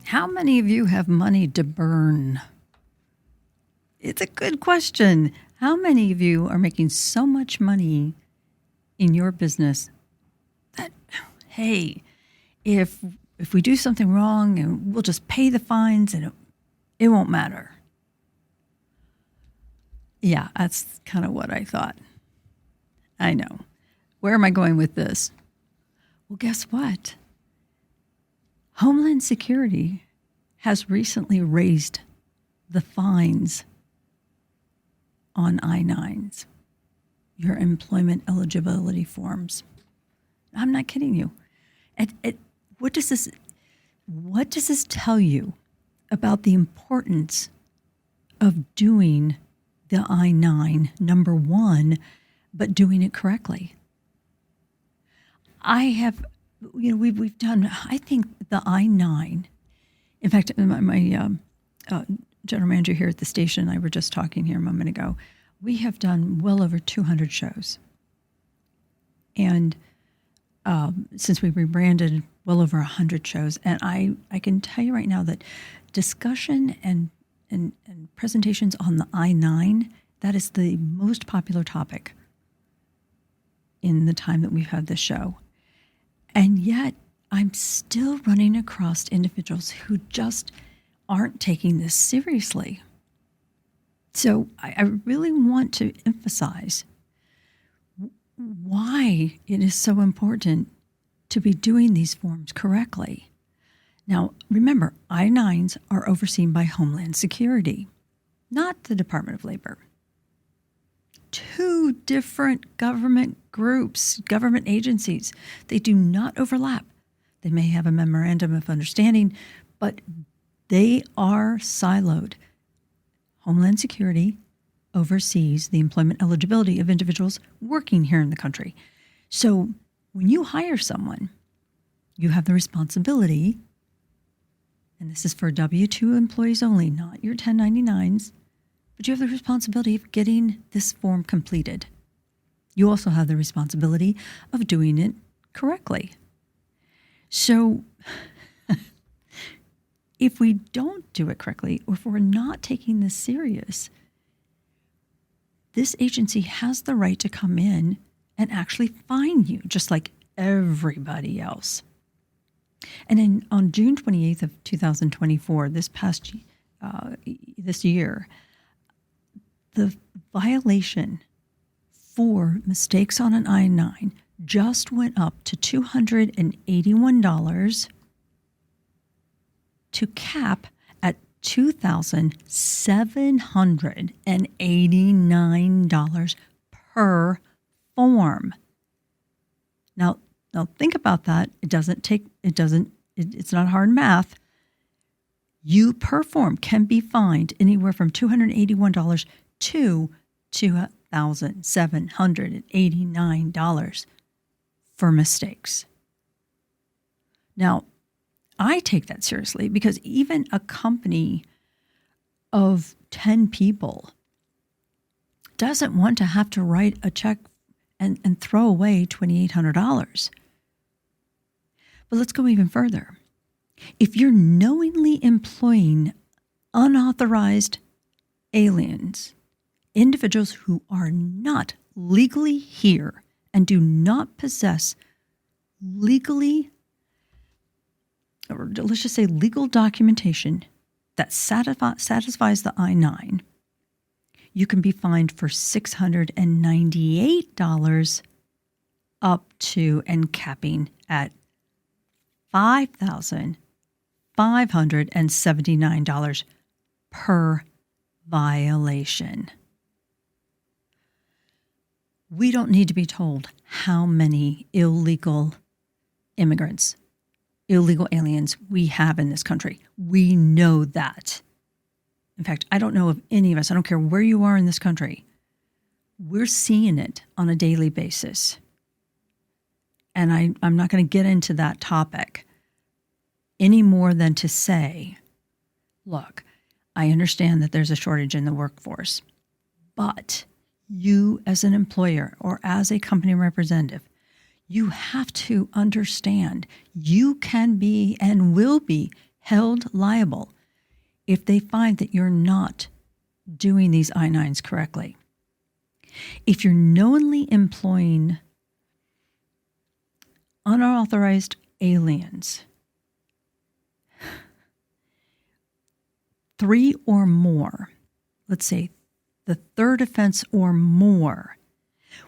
How many of you have money to burn? It's a good question. How many of you are making so much money in your business that, hey, if we do something wrong and we'll just pay the fines and it won't matter? Yeah, that's kind of what I thought. I know. Where am I going with this? Well, guess what? Homeland Security has recently raised the fines on I-9s, your employment eligibility forms. I'm not kidding you. What does this tell you about the importance of doing the I-9, number one, but doing it correctly? We've done, I think, the I-9. In fact, my general manager here at the station and I were just talking here a moment ago. We have done well over 200 shows. And since we rebranded, well over 100 shows. And I can tell you right now that discussion and presentations on the I-9, that is the most popular topic in the time that we've had this show. And yet, I'm still running across individuals who just aren't taking this seriously. So I really want to emphasize why it is so important to be doing these forms correctly. Now, remember, I-9s are overseen by Homeland Security, not the Department of Labor. Two different government groups, government agencies. They do not overlap. They may have a memorandum of understanding, but they are siloed. Homeland Security oversees the employment eligibility of individuals working here in the country. So when you hire someone, you have the responsibility, and this is for W-2 employees only, not your 1099s, but you have the responsibility of getting this form completed. You also have the responsibility of doing it correctly. So if we don't do it correctly, or if we're not taking this serious, this agency has the right to come in and actually fine you, just like everybody else. And on June 28th of 2024, this year, the violation for mistakes on an I-9 just went up to $281 to cap at $2,789 per form. Now think about that. It's not hard math. You per form can be fined anywhere from $281 to $2,789 for mistakes. Now, I take that seriously because even a company of 10 people doesn't want to have to write a check and throw away $2,800. But let's go even further. If you're knowingly employing unauthorized aliens, individuals who are not legally here and do not possess legally, or let's just say legal documentation that satisfies the I-9, you can be fined for $698 up to and capping at $5,579 per violation. We don't need to be told how many illegal immigrants, illegal aliens we have in this country. We know that. In fact, I don't know of any of us, I don't care where you are in this country, we're seeing it on a daily basis. And I'm not going to get into that topic any more than to say, look, I understand that there's a shortage in the workforce, but you as an employer or as a company representative, you have to understand you can be and will be held liable if they find that you're not doing these I-9s correctly. If you're knowingly employing unauthorized aliens, 3 or more, let's say the third offense or more,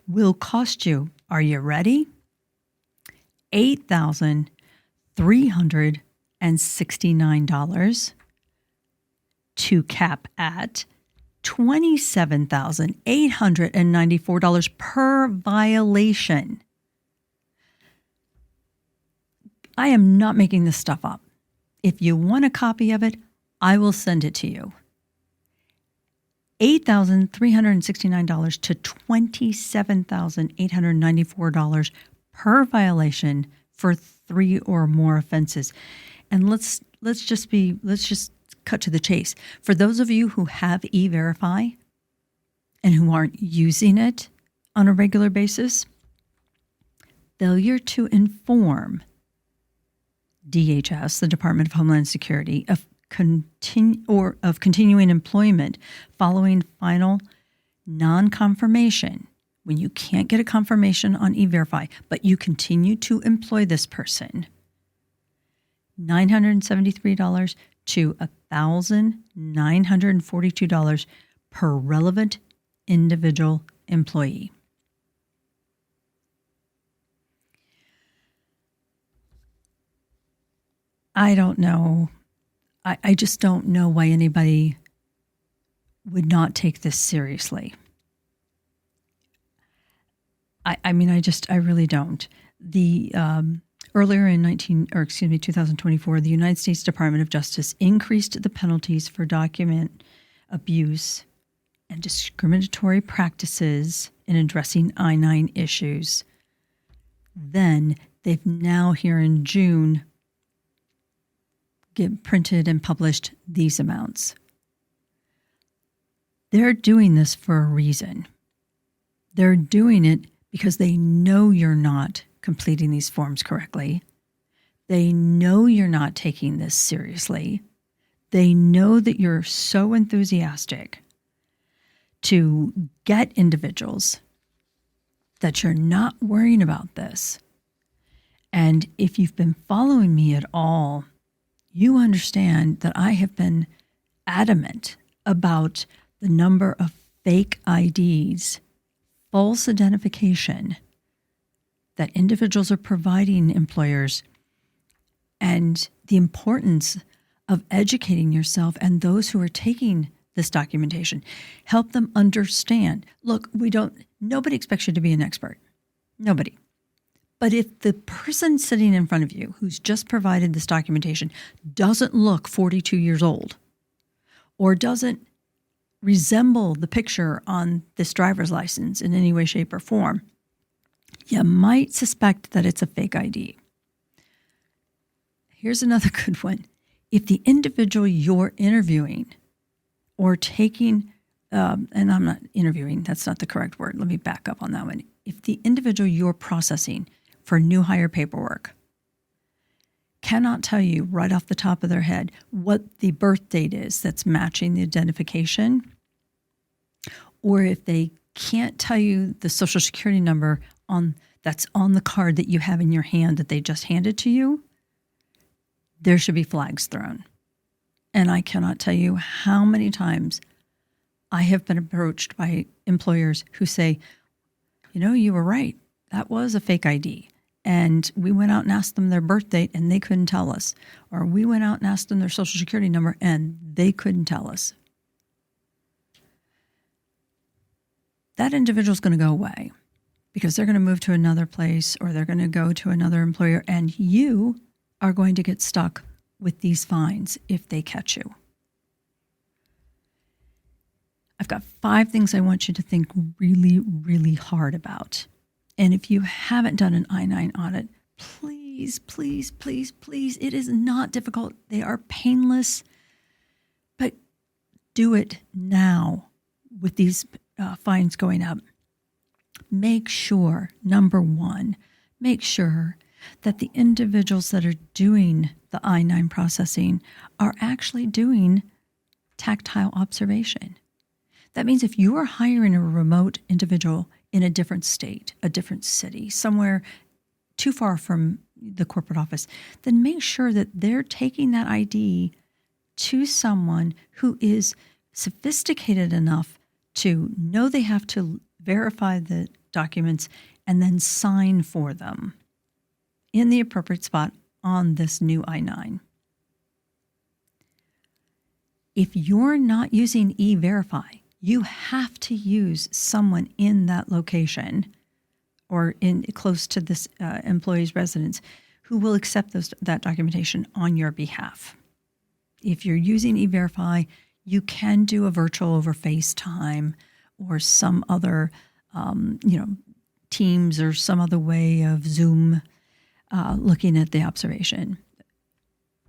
will cost you, are you ready? $8,369 to cap at $27,894 per violation. I am not making this stuff up. If you want a copy of it, I will send it to you. $8,369 to $27,894 per violation for 3 or more offenses. And let's just cut to the chase. For those of you who have E-Verify and who aren't using it on a regular basis, failure to inform DHS, the Department of Homeland Security, of continuing employment following final non-confirmation, when you can't get a confirmation on E-Verify, but you continue to employ this person, $973 to $1,942 per relevant individual employee. I don't know. I just don't know why anybody would not take this seriously. I really don't. The earlier in 2024, the United States Department of Justice increased the penalties for document abuse and discriminatory practices in addressing I-9 issues. Then they've now, here in June, printed and published these amounts. They're doing this for a reason. They're doing it because they know you're not completing these forms correctly. They know you're not taking this seriously. They know that you're so enthusiastic to get individuals that you're not worrying about this. And if you've been following me at all, you understand that I have been adamant about the number of fake IDs, false identification that individuals are providing employers, and the importance of educating yourself and those who are taking this documentation. Help them understand. Look, nobody expects you to be an expert. Nobody. But if the person sitting in front of you who's just provided this documentation doesn't look 42 years old or doesn't resemble the picture on this driver's license in any way, shape, or form, you might suspect that it's a fake ID. Here's another good one. If the individual you're interviewing or taking, and I'm not interviewing, that's not the correct word. Let me back up on that one. If the individual you're processing for new hire paperwork cannot tell you right off the top of their head what the birth date is that's matching the identification, or if they can't tell you the Social Security number that's on the card that you have in your hand that they just handed to you, there should be flags thrown. And I cannot tell you how many times I have been approached by employers who say, you were right. That was a fake ID. And we went out and asked them their birth date and they couldn't tell us. Or we went out and asked them their Social Security number and they couldn't tell us. That individual is going to go away because they're going to move to another place or they're going to go to another employer, and you are going to get stuck with these fines if they catch you. I've got 5 things I want you to think really, really hard about. And if you haven't done an I-9 audit, please, please, please, please, it is not difficult. They are painless, but do it now with these fines going up. Make sure, number one, make sure that the individuals that are doing the I-9 processing are actually doing tactile observation. That means if you are hiring a remote individual in a different state, a different city, somewhere too far from the corporate office, then make sure that they're taking that ID to someone who is sophisticated enough to know they have to verify the documents and then sign for them in the appropriate spot on this new I-9. If you're not using E-Verify, you have to use someone in that location or in close to this employee's residence who will accept that documentation on your behalf. If you're using E-Verify, you can do a virtual over FaceTime or some other, Teams or some other way of Zoom looking at the observation.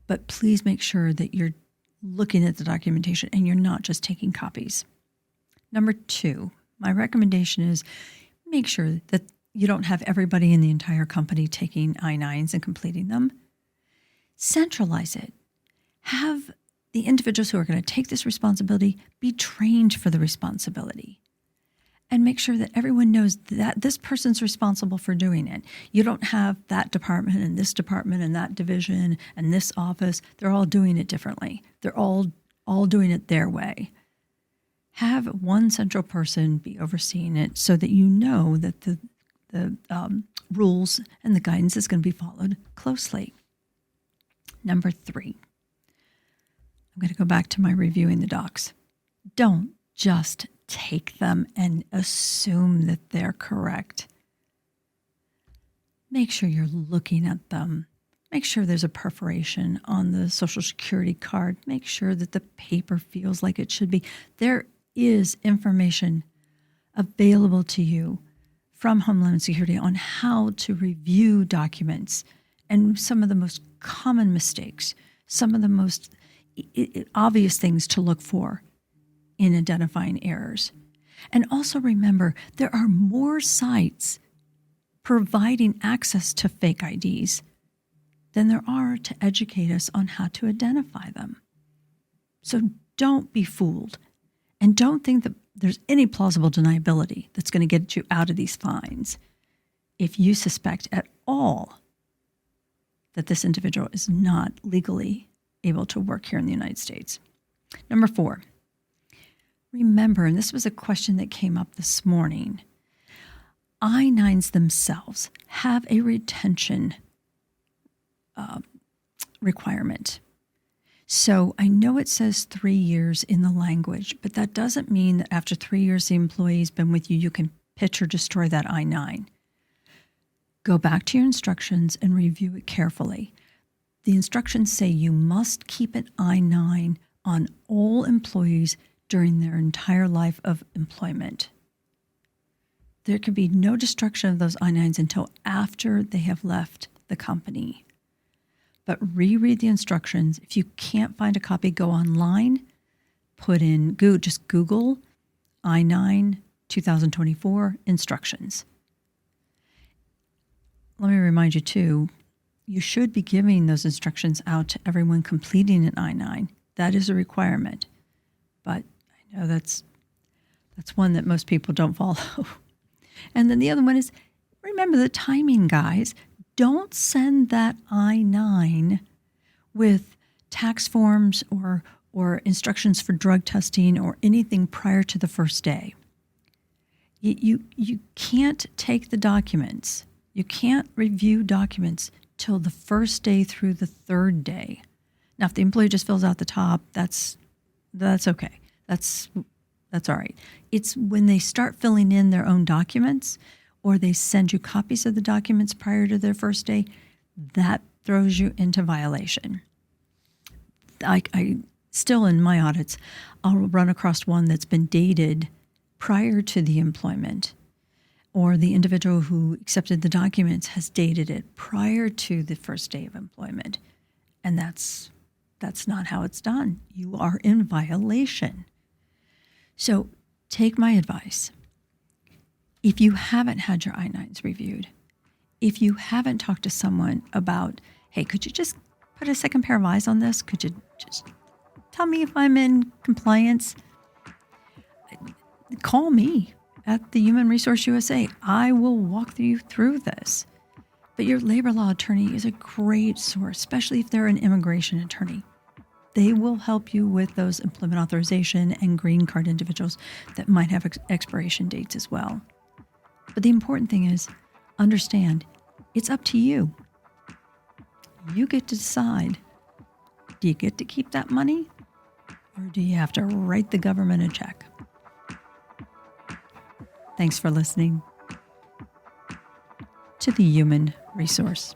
But please make sure that you're looking at the documentation and you're not just taking copies. Number 2, my recommendation is make sure that you don't have everybody in the entire company taking I-9s and completing them. Centralize it. Have the individuals who are going to take this responsibility be trained for the responsibility. And make sure that everyone knows that this person's responsible for doing it. You don't have that department and that division and this office. They're all doing it differently. They're all doing it their way. Have one central person be overseeing it so that you know that the rules and the guidance is going to be followed closely. Number 3, I'm going to go back to my reviewing the docs. Don't just take them and assume that they're correct. Make sure you're looking at them. Make sure there's a perforation on the Social Security card. Make sure that the paper feels like it should be. There is information available to you from Homeland Security on how to review documents and some of the most common mistakes, some of the most obvious things to look for in identifying errors. And also remember, there are more sites providing access to fake IDs than there are to educate us on how to identify them. So don't be fooled, and don't think that there's any plausible deniability that's going to get you out of these fines if you suspect at all that this individual is not legally able to work here in the United States. Number 4, remember, and this was a question that came up this morning, I-9s themselves have a retention requirement. So I know it says 3 years in the language, but that doesn't mean that after 3 years the employee's been with you, you can pitch or destroy that I-9. Go back to your instructions and review it carefully. The instructions say you must keep an I-9 on all employees during their entire life of employment. There can be no destruction of those I-9s until after they have left the company. But reread the instructions. If you can't find a copy, go online, just Google I-9 2024 instructions. Let me remind you too, you should be giving those instructions out to everyone completing an I-9. That is a requirement. But I know that's one that most people don't follow. And then the other one is, remember the timing, guys. Don't send that I-9 with tax forms or instructions for drug testing or anything prior to the first day. You can't take the documents. You can't review documents till the first day through the third day. Now, if the employee just fills out the top, that's okay. That's all right. It's when they start filling in their own documents or they send you copies of the documents prior to their first day, that throws you into violation. I still, in my audits, I'll run across one that's been dated prior to the employment, or the individual who accepted the documents has dated it prior to the first day of employment. And that's not how it's done. You are in violation. So take my advice. If you haven't had your I-9s reviewed, if you haven't talked to someone about, hey, could you just put a second pair of eyes on this? Could you just tell me if I'm in compliance? Call me at the Human Resource USA. I will walk you through this. But your labor law attorney is a great source, especially if they're an immigration attorney. They will help you with those employment authorization and green card individuals that might have expiration dates as well. But the important thing is, understand, it's up to you. You get to decide, do you get to keep that money or do you have to write the government a check? Thanks for listening to the Human Resource.